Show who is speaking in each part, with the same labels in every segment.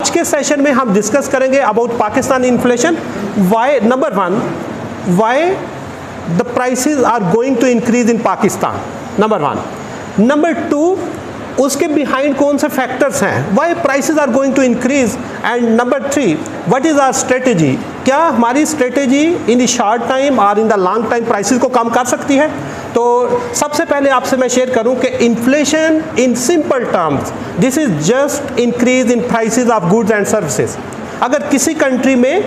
Speaker 1: आज के सेशन में हम डिस्कस करेंगे about Pakistan inflation. Why, number one, why the prices are going to increase in Pakistan, number one. Number two, उसके behind कौन से फैक्टर्स हैं, why prices are going to increase. And number three, what is our strategy, क्या हमारी strategy in the short time और in the long time prices को कम कर सकती है। तो सबसे पहले आपसे मैं शेयर करूं कि inflation in simple terms, this is just increase in prices of goods and services. अगर किसी कंट्री में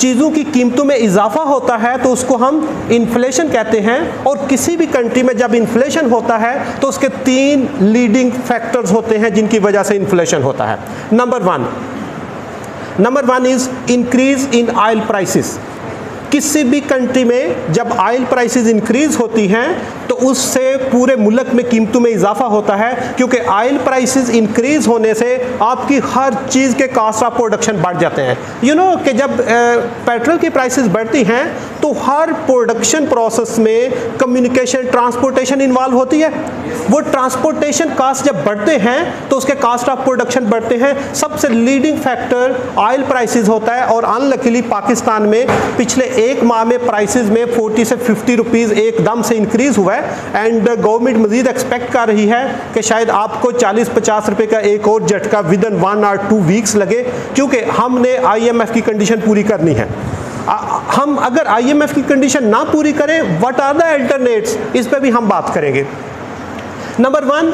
Speaker 1: चीज़ों की कीमतों में इजाफा होता है तो उसको हम इन्फ्लेशन कहते हैं, और किसी भी कंट्री में जब इन्फ्लेशन होता है तो उसके तीन लीडिंग फैक्टर्स होते हैं जिनकी वजह से इन्फ्लेशन होता है। Number one is increase in oil prices. किसी भी कंट्री में जब ऑयल प्राइसेस इंक्रीज होती हैं तो उससे पूरे मुल्क में कीमतों में इजाफा होता है, क्योंकि ऑयल प्राइसेस इंक्रीज होने से आपकी हर चीज़ के कॉस्ट ऑफ प्रोडक्शन बढ़ जाते हैं। यू नो कि जब पेट्रोल की प्राइसेस बढ़ती हैं तो हर प्रोडक्शन प्रोसेस में कम्युनिकेशन, ट्रांसपोर्टेशन इन्वॉल्व होती है। वो ट्रांसपोर्टेशन कास्ट जब बढ़ते हैं तो उसके कास्ट ऑफ प्रोडक्शन बढ़ते हैं। सबसे लीडिंग फैक्टर ऑयल प्राइसेस होता है, और अनलकीली पाकिस्तान में पिछले एक माह में प्राइसेस में 40 से 50 रुपीज़ एकदम से इंक्रीज हुआ है। एंड गवर्नमेंट मजीद एक्सपेक्ट कर रही है कि शायद आपको 40-50 रुपए का एक और झटका विद इन 1 और 2 वीक्स लगे, क्योंकि हमने IMF की कंडीशन पूरी करनी है। हम अगर IMF की कंडीशन ना पूरी करें, व्हाट आर द अल्टरनेट्स, इस पर भी हम बात करेंगे। नंबर वन,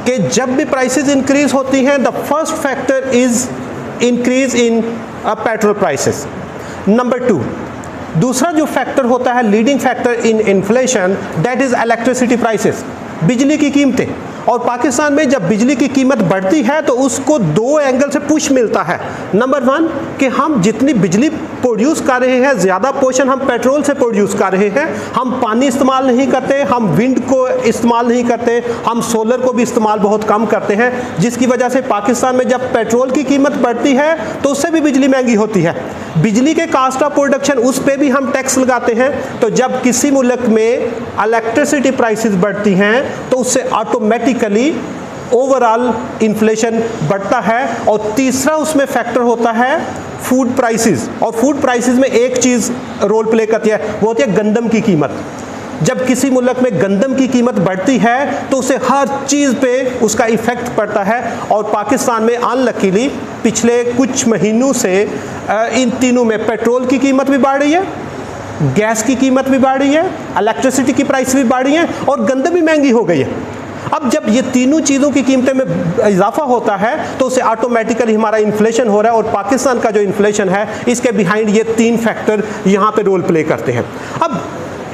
Speaker 1: कि जब भी प्राइसेस इंक्रीज होती हैं the first factor is increase in petrol prices. Number two, दूसरा जो फैक्टर होता है leading factor in inflation, that is electricity prices, बिजली की कीमतें। और पाकिस्तान में जब बिजली की कीमत बढ़ती है तो उसको दो एंगल से पुश मिलता है। नंबर वन, कि हम जितनी बिजली प्रोड्यूस कर रहे हैं ज़्यादा पोर्शन हम पेट्रोल से प्रोड्यूस कर रहे हैं। हम पानी इस्तेमाल नहीं करते, हम विंड को इस्तेमाल नहीं करते, हम सोलर को भी इस्तेमाल बहुत कम करते हैं, जिसकी वजह से पाकिस्तान में जब पेट्रोल की कीमत बढ़ती है तो उससे भी बिजली महंगी होती है। बिजली के कास्ट ऑफ प्रोडक्शन, उस पर भी हम टैक्स लगाते हैं। तो जब किसी मुल्क में इलेक्ट्रिसिटी प्राइसेस बढ़ती हैं तो उससे ऑटोमेटिकली ओवरऑल इन्फ्लेशन बढ़ता है। और तीसरा उसमें फैक्टर होता है फूड प्राइसेस, और फूड प्राइसेस में एक चीज़ रोल प्ले करती है, वो होती है गंदम की कीमत। जब किसी मुल्क में गंदम की कीमत बढ़ती है तो उसे हर चीज़ पे उसका इफ़ेक्ट पड़ता है। और पाकिस्तान में अनलकीली पिछले कुछ महीनों से इन तीनों में पेट्रोल की कीमत भी बढ़ रही है, गैस की कीमत भी बढ़ रही है, इलेक्ट्रिसिटी की प्राइस भी बढ़ रही है, और गंदम भी महंगी हो गई है। अब जब ये तीनों चीज़ों की कीमतें में इजाफा होता है तो उससे ऑटोमेटिकली हमारा इन्फ्लेशन हो रहा है। और पाकिस्तान का जो इन्फ्लेशन है इसके बिहाइंड ये तीन फैक्टर यहाँ पे रोल प्ले करते हैं। अब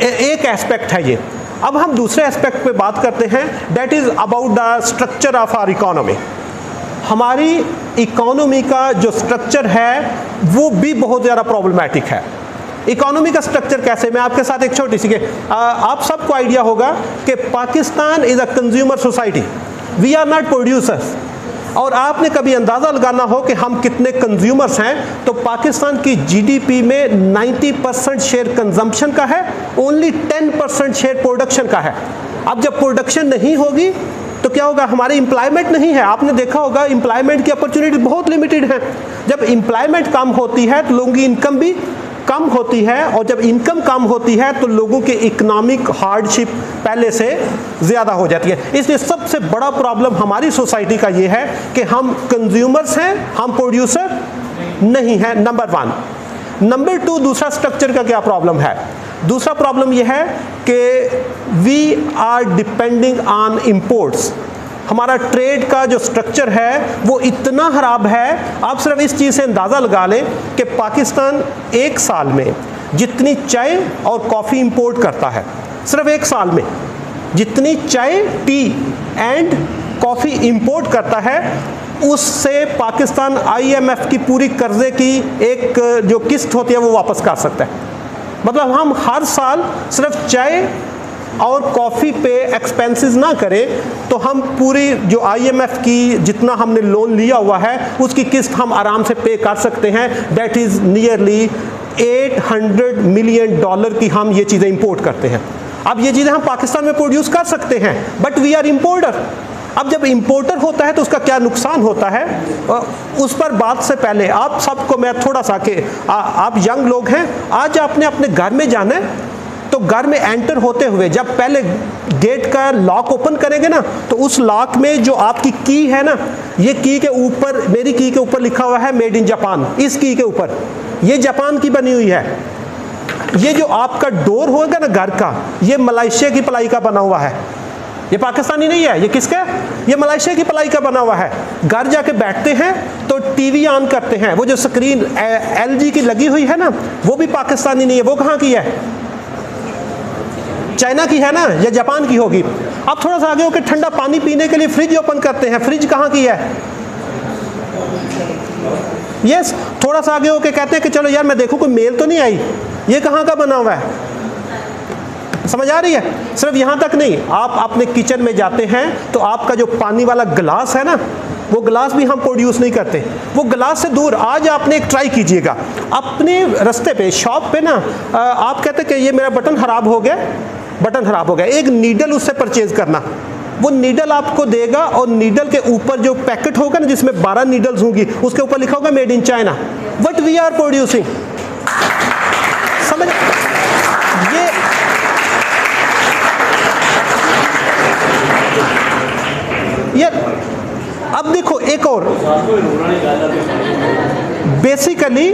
Speaker 1: एक एस्पेक्ट है ये। अब हम दूसरे एस्पेक्ट पे बात करते हैं, that is about the structure of our economy. हमारी इकोनॉमी का जो स्ट्रक्चर है वो भी बहुत ज़्यादा प्रॉब्लमैटिक है। इकोनॉमी का स्ट्रक्चर कैसे, मैं आपके साथ एक छोटी सी आप सबको आइडिया होगा कि Pakistan is a consumer society, we are not producers. और आपने कभी अंदाज़ा लगाना हो कि हम कितने कंज्यूमर्स हैं, तो पाकिस्तान की GDP में 90% शेयर कंजम्पशन का है, ओनली 10% शेयर प्रोडक्शन का है। अब जब प्रोडक्शन नहीं होगी तो क्या होगा, हमारी एम्प्लॉयमेंट नहीं है। आपने देखा होगा एम्प्लॉयमेंट की अपॉर्चुनिटी बहुत लिमिटेड है। जब एम्प्लॉयमेंट कम होती है तो लोगों की इनकम भी कम होती है, और जब इनकम कम होती है तो लोगों की इकोनॉमिक हार्डशिप पहले से ज़्यादा हो जाती है। इसलिए सबसे बड़ा प्रॉब्लम हमारी सोसाइटी का ये है कि हम कंज्यूमर्स हैं, हम प्रोड्यूसर नहीं हैं, नंबर वन। नंबर टू, दूसरा स्ट्रक्चर का क्या प्रॉब्लम है, दूसरा प्रॉब्लम यह है कि we are depending on imports. हमारा ट्रेड का जो स्ट्रक्चर है वो इतना खराब है, आप सिर्फ इस चीज़ से अंदाज़ा लगा लें कि पाकिस्तान एक साल में जितनी चाय और कॉफ़ी इंपोर्ट करता है, सिर्फ एक साल में जितनी चाय, टी एंड कॉफ़ी इंपोर्ट करता है, उससे पाकिस्तान IMF की पूरी कर्जे की एक जो किस्त होती है वो वापस कर सकता है। मतलब हम हर साल सिर्फ चाय और कॉफ़ी पे एक्सपेंसेस ना करें तो हम पूरी जो IMF की जितना हमने लोन लिया हुआ है उसकी किस्त हम आराम से पे कर सकते हैं। दैट इज़ नियरली $800 मिलियन की हम ये चीज़ें इंपोर्ट करते हैं। अब ये चीज़ें हम पाकिस्तान में प्रोड्यूस कर सकते हैं, बट वी आर इंपोर्टर। अब जब इंपोर्टर होता है तो उसका क्या नुकसान होता है, उस पर बात से पहले आप सबको मैं थोड़ा सा कि आप यंग लोग हैं, आज आपने अपने घर में जाना है, तो घर में एंटर होते हुए जब पहले गेट का लॉक ओपन करेंगे ना, तो उस लॉक में जो आपकी की है ना, ये की के ऊपर, मेरी की के ऊपर लिखा हुआ है मेड इन जापान। इस की के ऊपर ये जापान की बनी हुई है। ये जो आपका डोर होगा ना घर का, ये मलेशिया की प्लाई का बना हुआ है, ये पाकिस्तानी नहीं है। ये किसका है? ये मलेशिया की प्लाई का बना हुआ है। घर जाके बैठते हैं तो टीवी ऑन करते हैं, वो जो स्क्रीन LG की लगी हुई है ना, वो भी पाकिस्तानी नहीं है। वो कहाँ की है? चाइना की है ना, या जापान की होगी। अब थोड़ा सा आगे होकर ठंडा पानी पीने के लिए फ्रिज ओपन करते हैं, फ्रिज कहाँ की है? यस, थोड़ा सा आगे होकर कहते हैं कि चलो यार मैं देखूं कोई मेल तो नहीं आई, ये कहाँ का बना हुआ है? समझ आ रही है? सिर्फ यहां तक नहीं, आप अपने किचन में जाते हैं तो आपका जो पानी वाला गिलास है ना, वो गिलास भी हम प्रोड्यूस नहीं करते। वो गिलास से दूर, आज आपने एक ट्राई कीजिएगा, अपने रास्ते पे शॉप पे ना, आप कहते कि ये मेरा बटन खराब हो गया, बटन खराब हो गया, एक नीडल उससे परचेज करना। वो नीडल आपको देगा और नीडल के ऊपर जो पैकेट होगा ना, जिसमें 12 नीडल्स होंगी, उसके ऊपर लिखा होगा made in China. What we are producing. समझ? ये अब देखो एक और, basically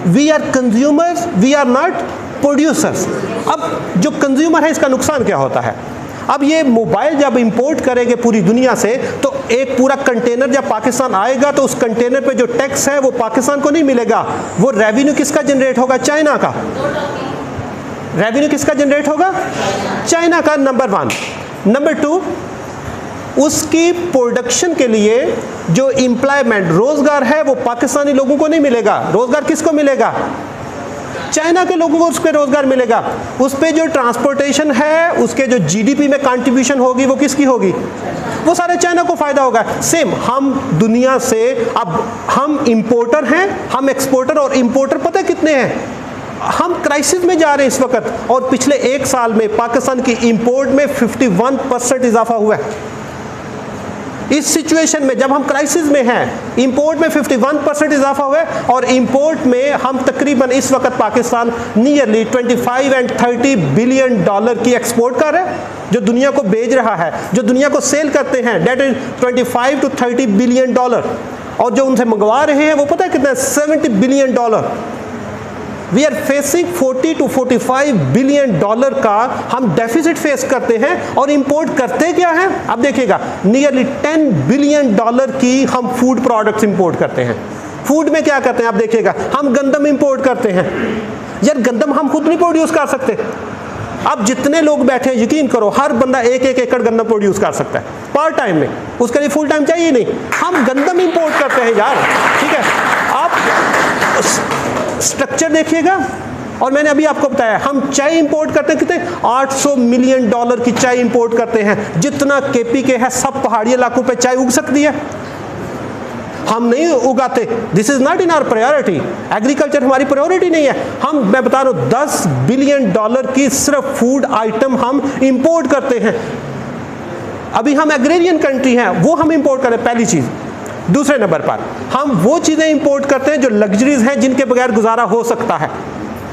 Speaker 1: we are consumers, we are not producers. अब जो कंज्यूमर है इसका नुकसान क्या होता है? अब ये मोबाइल जब इंपोर्ट करेंगे पूरी दुनिया से, तो एक पूरा कंटेनर जब पाकिस्तान आएगा तो उस कंटेनर पे जो टैक्स है वो पाकिस्तान को नहीं मिलेगा। वो रेवेन्यू किसका जनरेट होगा? चाइना का। रेवेन्यू किसका जनरेट होगा? चाइना का, नंबर 1। नंबर 2, उसकी प्रोडक्शन के लिए जो एम्प्लॉयमेंट, रोजगार है, वो पाकिस्तानी लोगों को नहीं मिलेगा। रोजगार किसको मिलेगा? चाइना के लोगों को उस पर रोजगार मिलेगा। उस पर जो ट्रांसपोर्टेशन है, उसके जो GDP में कंट्रीब्यूशन होगी, वो किसकी होगी? वो सारे चाइना को फायदा होगा। सेम हम दुनिया से, अब हम इंपोर्टर हैं, हम एक्सपोर्टर और इंपोर्टर पता है कितने हैं? हम क्राइसिस में जा रहे हैं इस वक्त, और पिछले 1 साल में पाकिस्तान की इंपोर्ट में 51% इजाफा हुआ है। इस सिचुएशन में जब हम क्राइसिस में हैं, इंपोर्ट में 51% इजाफा हुआ है, और इंपोर्ट में हम तकरीबन इस वक्त Pakistan nearly 25 and 30 billion dollar की एक्सपोर्ट कर रहा है, जो दुनिया को बेच रहा है, जो दुनिया को सेल करते हैं, that is 25 to 30 billion dollar. और जो उनसे मंगवा रहे हैं वो पता है कितना? 70 billion dollar. We are facing 40 to 45 billion dollar का हम डेफिसिट फेस करते हैं, और इंपोर्ट करते क्या है? अब देखिएगा, नियरली 10 बिलियन डॉलर की हम फूड प्रोडक्ट्स इंपोर्ट करते हैं। फूड में क्या करते हैं? आप देखिएगा, हम गंदम इंपोर्ट करते हैं। यार गंदम हम खुद नहीं प्रोड्यूस कर सकते। अब जितने लोग बैठे हैं, यकीन करो, हर बंदा 1-1 एकड़ गंदम प्रोड्यूस कर सकता है पार्ट टाइम में, उसके लिए फुल टाइम चाहिए नहीं। हम गंदम इंपोर्ट करते हैं यार, ठीक है? आप स्ट्रक्चर देखिएगा, और मैंने अभी आपको बताया, हम चाय इंपोर्ट करते हैं कितने? 800 मिलियन डॉलर की चाय इंपोर्ट करते हैं। जितना KPK है, सब पहाड़ी इलाकों पे चाय उग सकती है, हम नहीं उगाते। This is not in our priority. Agriculture हमारी प्रायोरिटी नहीं है। मैं बता रहा हूं, 10 बिलियन डॉलर की सिर्फ फूड आइटम हम इंपोर्ट करते हैं। अभी हम एग्रेरियन कंट्री हैं, वो हम इंपोर्ट करें, पहली चीज। दूसरे नंबर पर हम वो चीजें इंपोर्ट करते हैं जो लग्जरीज हैं, जिनके बगैर गुजारा हो सकता है।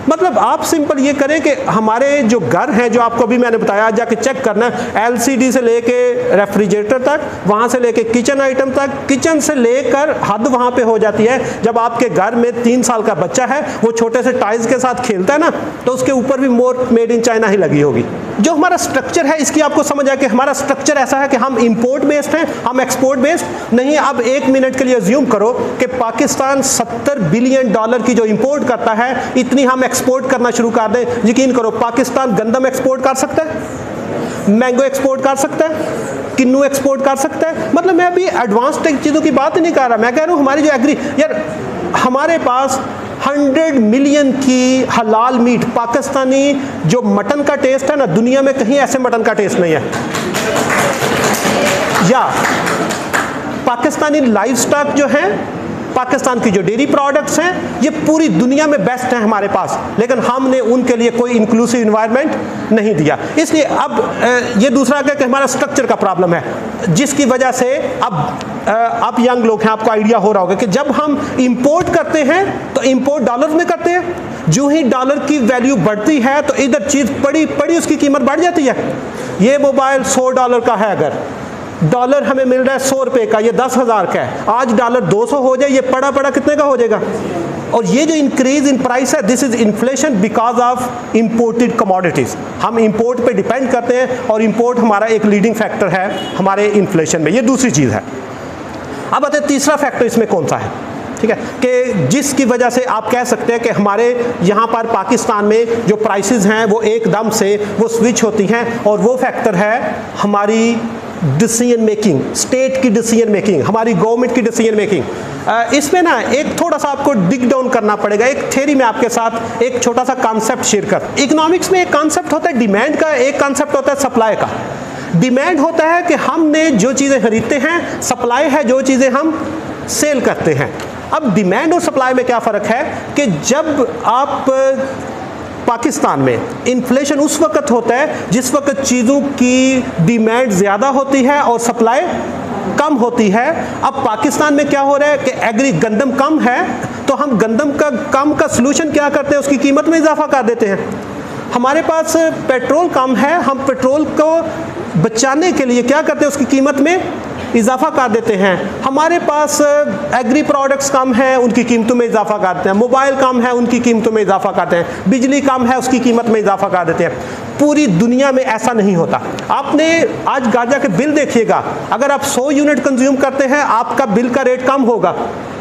Speaker 1: मतलब आप सिंपल ये करें कि हमारे जो घर हैं, जो आपको अभी मैंने बताया, जाके चेक करना, LCD से लेके रेफ्रिजरेटर तक, वहाँ से लेके किचन आइटम तक, किचन से लेकर हद वहाँ पे हो जाती है जब आपके घर में 3 साल का बच्चा है, वो छोटे से टॉयज के साथ खेलता है ना, तो उसके ऊपर भी मोर मेड इन चाइना ही लगी होगी। जो हमारा स्ट्रक्चर है, इसकी आपको समझ आए कि हमारा स्ट्रक्चर ऐसा है कि हम इंपोर्ट बेस्ड हैं, हम एक्सपोर्ट बेस्ड नहीं। अब 1 मिनट के लिए अज्यूम करो कि पाकिस्तान 70 बिलियन डॉलर की जो इंपोर्ट करता है, इतनी हम एक्सपोर्ट करना शुरू कर दें, यकीन करो पाकिस्तान गंदम एक्सपोर्ट कर सकता है, मैंगो एक्सपोर्ट कर सकता है, किन्नू एक्सपोर्ट कर सकता है। मतलब मैं अभी एडवांस चीज़ों की बात नहीं कर रहा, मैं कह रहा हूँ हमारी जो यार हमारे पास 100 मिलियन की हलाल मीट, पाकिस्तानी जो मटन का टेस्ट है ना, दुनिया में कहीं ऐसे मटन का टेस्ट नहीं है। या पाकिस्तानी लाइव स्टॉक जो है, पाकिस्तान की जो डेयरी प्रोडक्ट्स हैं ये पूरी दुनिया में बेस्ट हैं हमारे पास, लेकिन हमने उनके लिए कोई इंक्लूसिव इन्वायरमेंट नहीं दिया। इसलिए अब ये दूसरा क्या कि हमारा स्ट्रक्चर का प्रॉब्लम है, जिसकी वजह से अब यंग लोग हैं, आपको आइडिया हो रहा होगा कि जब हम इंपोर्ट करते हैं तो इंपोर्ट डॉलर में करते हैं, जो ही डॉलर की वैल्यू बढ़ती है तो इधर चीज़ पड़ी उसकी कीमत बढ़ जाती है। ये मोबाइल $100 का है, अगर डॉलर हमें मिल रहा है 100 रुपये का, ये 10,000 का है, आज डॉलर 200 हो जाए, ये पड़ा कितने का हो जाएगा? और ये जो इंक्रीज इन प्राइस है, this is inflation because of imported commodities. हम इंपोर्ट पे डिपेंड करते हैं और इंपोर्ट हमारा एक लीडिंग फैक्टर है हमारे इन्फ्लेशन में, ये दूसरी चीज़ है। अब आते हैं तीसरा फैक्टर इसमें कौन सा है, ठीक है, कि जिसकी वजह से आप कह सकते हैं कि हमारे यहाँ पर पाकिस्तान में जो प्राइसेस हैं वो एकदम से वो स्विच होती हैं, और वो फैक्टर है हमारी डिसीजन मेकिंग, स्टेट की डिसीजन मेकिंग, हमारी गवर्नमेंट की डिसीजन मेकिंग। इसमें ना एक थोड़ा सा आपको डिग डाउन करना पड़ेगा। एक थ्योरी में आपके साथ एक छोटा सा कॉन्सेप्ट शेयर कर। इकोनॉमिक्स में एक कॉन्सेप्ट होता है डिमांड का, एक कॉन्सेप्ट होता है सप्लाई का। डिमांड होता है कि हमने जो चीज़ें खरीदते हैं, सप्लाई है जो चीज़ें हम सेल करते हैं। अब डिमांड और सप्लाई में क्या फ़र्क है कि जब आप पाकिस्तान में इन्फ्लेशन उस वक्त होता है जिस वक्त चीज़ों की डिमांड ज़्यादा होती है और सप्लाई कम होती है। अब पाकिस्तान में क्या हो रहा है कि गंदम कम है, तो हम गंदम का कम का सलूशन क्या करते हैं, उसकी कीमत में इजाफा कर देते हैं। हमारे पास पेट्रोल कम है, हम पेट्रोल को बचाने के लिए क्या करते हैं, उसकी कीमत में इजाफा कर देते हैं। हमारे पास एग्री प्रोडक्ट्स कम हैं, उनकी कीमतों में इजाफा करते हैं। मोबाइल कम है, उनकी कीमतों में इजाफा करते हैं। बिजली कम है, उसकी कीमत में इजाफा कर देते हैं। पूरी दुनिया में ऐसा नहीं होता। आपने आज गांजा के बिल देखिएगा, अगर आप 100 यूनिट कंज्यूम करते हैं आपका बिल का रेट कम होगा,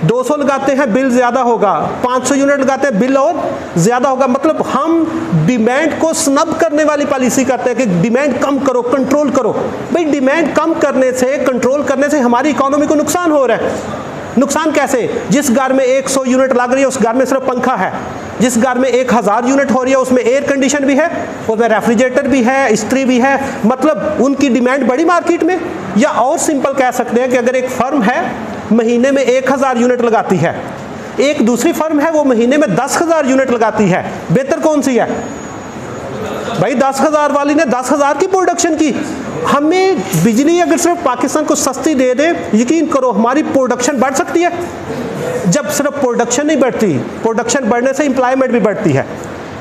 Speaker 1: 200 लगाते हैं बिल ज़्यादा होगा, 500 यूनिट लगाते हैं बिल और ज़्यादा होगा। मतलब हम डिमांड को स्नब करने वाली पॉलिसी करते हैं कि डिमांड कम करो, कंट्रोल करो। भाई डिमांड कम करने से, कंट्रोल करने से हमारी इकोनॉमी को नुकसान हो रहा है। नुकसान कैसे? जिस घर में 100 यूनिट लग रही है उस घर में सिर्फ पंखा है, जिस घर में 1000 यूनिट हो रही है उसमें एयर कंडीशन भी है, उसमें रेफ्रिजरेटर भी है, इस्त्री भी है। मतलब उनकी डिमांड बड़ी मार्केट में। या और सिंपल कह सकते हैं कि अगर एक फर्म है महीने में 1000 यूनिट लगाती है, एक दूसरी फर्म है वो महीने में 10,000 यूनिट लगाती है, बेहतर कौन सी है? भाई 10,000 वाली ने 10,000 की प्रोडक्शन की। हमें बिजली अगर सिर्फ पाकिस्तान को सस्ती दे दे, यकीन करो हमारी प्रोडक्शन बढ़ सकती है। जब सिर्फ प्रोडक्शन नहीं बढ़ती, प्रोडक्शन बढ़ने से एम्प्लॉयमेंट भी बढ़ती है,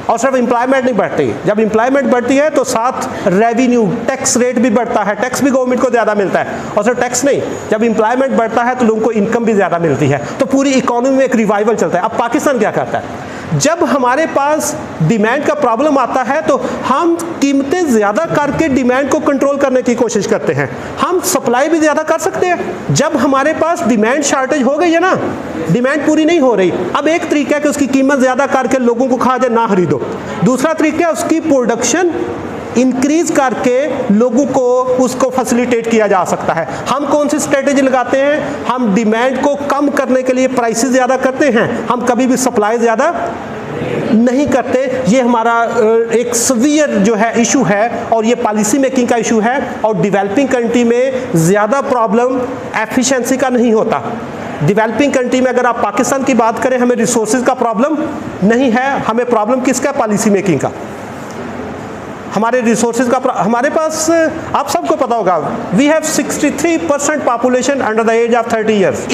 Speaker 1: और सिर्फ एम्प्लॉयमेंट नहीं बढ़ती। जब एम्प्लॉयमेंट बढ़ती है तो साथ रेवेन्यू, टैक्स रेट भी बढ़ता है, टैक्स भी गवर्नमेंट को ज़्यादा मिलता है। और सिर्फ टैक्स नहीं, जब एम्प्लॉयमेंट बढ़ता है तो लोगों को इनकम भी ज़्यादा मिलती है, तो पूरी इकोनॉमी में एक रिवाइवल चलता है। अब पाकिस्तान क्या करता है, जब हमारे पास डिमांड का प्रॉब्लम आता है तो हम कीमतें ज़्यादा करके डिमांड को कंट्रोल करने की कोशिश करते हैं। हम सप्लाई भी ज़्यादा कर सकते हैं। जब हमारे पास डिमांड शॉर्टेज हो गई है ना, डिमांड पूरी नहीं हो रही, अब एक तरीका है कि उसकी कीमत ज़्यादा करके लोगों को कहा जाए ना खरीदो। दूसरा तरीका है उसकी प्रोडक्शन इंक्रीज करके लोगों को उसको फैसिलिटेट किया जा सकता है। हम कौन सी स्ट्रेटेजी लगाते हैं? हम डिमांड को कम करने के लिए प्राइसेस ज़्यादा करते हैं, हम कभी भी सप्लाई ज़्यादा नहीं करते। ये हमारा एक सीवियर जो है इशू है, और ये पॉलिसी मेकिंग का इशू है। और डेवलपिंग कंट्री में ज़्यादा प्रॉब्लम एफिशिएंसी का नहीं होता। डेवलपिंग कंट्री में अगर आप पाकिस्तान की बात करें, हमें रिसोर्सेज का प्रॉब्लम नहीं है, हमें प्रॉब्लम किसका? पॉलिसी मेकिंग का। हमारे रिसोर्सेज का हमारे पास, आप सबको पता होगा, we have 63% population under the age of 30 years.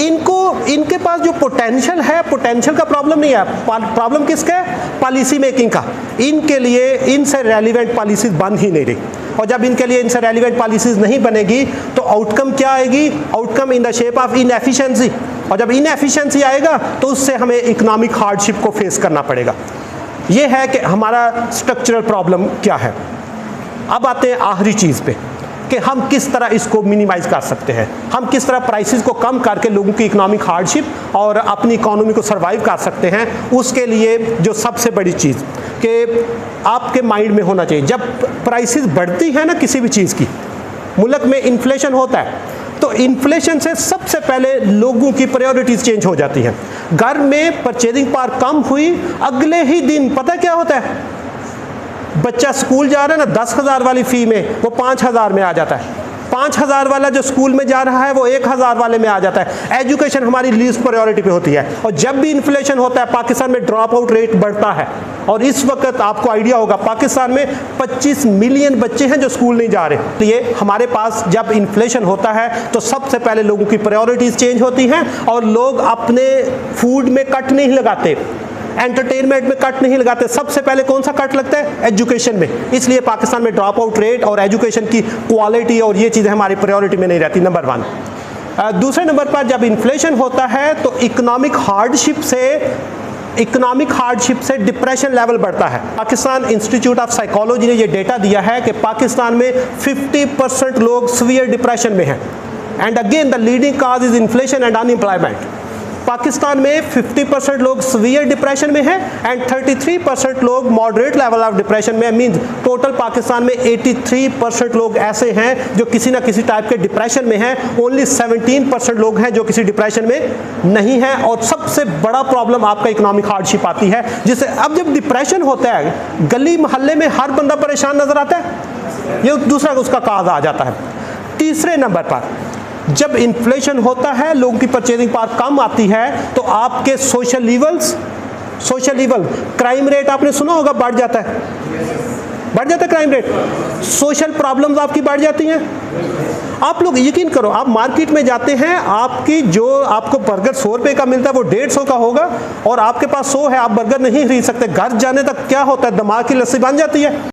Speaker 1: इनके पास जो पोटेंशियल है, पोटेंशियल का प्रॉब्लम नहीं है, प्रॉब्लम किसका है? पॉलिसी मेकिंग का। इनके लिए इनसे रेलिवेंट पॉलिसीज बन ही नहीं रही, और जब इनके लिए इनसे रेलिवेंट पॉलिसीज नहीं बनेगी तो आउटकम क्या आएगी? Outcome in the shape of inefficiency. और जब इनएफिशिएंसी आएगा तो उससे हमें इकोनॉमिक हार्डशिप को फेस करना पड़ेगा। ये है कि हमारा स्ट्रक्चरल प्रॉब्लम क्या है। अब आते हैं आखिरी चीज़ पे कि हम किस तरह इसको मिनिमाइज कर सकते हैं, हम किस तरह प्राइसेस को कम करके लोगों की इकोनॉमिक हार्डशिप और अपनी इकोनॉमी को सर्वाइव कर सकते हैं। उसके लिए जो सबसे बड़ी चीज़ कि आपके माइंड में होना चाहिए, जब प्राइसेस बढ़ती है ना किसी भी चीज़ की, मुल्क में इन्फ्लेशन होता है, तो इन्फ्लेशन से सबसे पहले लोगों की प्रायोरिटीज़ चेंज हो जाती हैं। घर में परचेजिंग पावर कम हुई, अगले ही दिन पता क्या होता है, बच्चा स्कूल जा रहा है ना, 10,000 वाली फ़ी में वो 5,000 में आ जाता है। 5,000 वाला जो स्कूल में जा रहा है वो 1,000 वाले में आ जाता है। एजुकेशन हमारी लीस्ट प्रायोरिटी पे होती है, और जब भी इन्फ्लेशन होता है पाकिस्तान में ड्रॉप आउट रेट बढ़ता है। और इस वक्त आपको आइडिया होगा पाकिस्तान में 25 मिलियन बच्चे हैं जो स्कूल नहीं जा रहे। तो ये हमारे पास जब इन्फ्लेशन होता है तो सबसे पहले लोगों की प्रायोरिटीज चेंज होती हैं, और लोग अपने फूड में कट नहीं लगाते, एंटरटेनमेंट में कट नहीं लगाते, सबसे पहले कौन सा कट लगता है? एजुकेशन में। इसलिए पाकिस्तान में ड्रॉप आउट रेट और एजुकेशन की क्वालिटी और ये चीज़ें हमारी प्रायोरिटी में नहीं रहती, नंबर 1। दूसरे नंबर पर जब इन्फ्लेशन होता है तो इकोनॉमिक हार्डशिप से डिप्रेशन लेवल बढ़ता है। पाकिस्तान इंस्टीट्यूट ऑफ साइकोलॉजी ने ये डेटा दिया है कि पाकिस्तान में 50% लोग सीवियर डिप्रेशन में हैं, and again the leading cause is inflation and unemployment. Pakistan में 50% लोग सीवियर डिप्रेशन में हैं एंड 33% लोग मॉडरेट लेवल ऑफ डिप्रेशन में। मींस टोटल पाकिस्तान में 83% लोग ऐसे हैं जो किसी ना किसी टाइप के डिप्रेशन में हैं। ओनली 17% लोग हैं जो किसी डिप्रेशन में नहीं हैं। और सबसे बड़ा प्रॉब्लम आपका इकोनॉमिक हार्डशिप आती है, जिससे अब जब डिप्रेशन होता है गली मोहल्ले में हर बंदा परेशान नजर आता है, ये दूसरा उसका काज आ जाता है। तीसरे नंबर पर जब इन्फ्लेशन होता है लोगों की परचेजिंग पावर कम आती है तो आपके सोशल लीवल क्राइम रेट आपने सुना होगा बढ़ जाता है, क्राइम रेट, सोशल प्रॉब्लम्स आपकी बढ़ जाती हैं। आप लोग यकीन करो, आप मार्केट में जाते हैं, आपको बर्गर 100 रुपये का मिलता है वो 150 का होगा, और आपके पास 100 है, आप बर्गर नहीं खरीद सकते। घर जाने तक क्या होता है, दिमाग की लस्सी बन जाती है।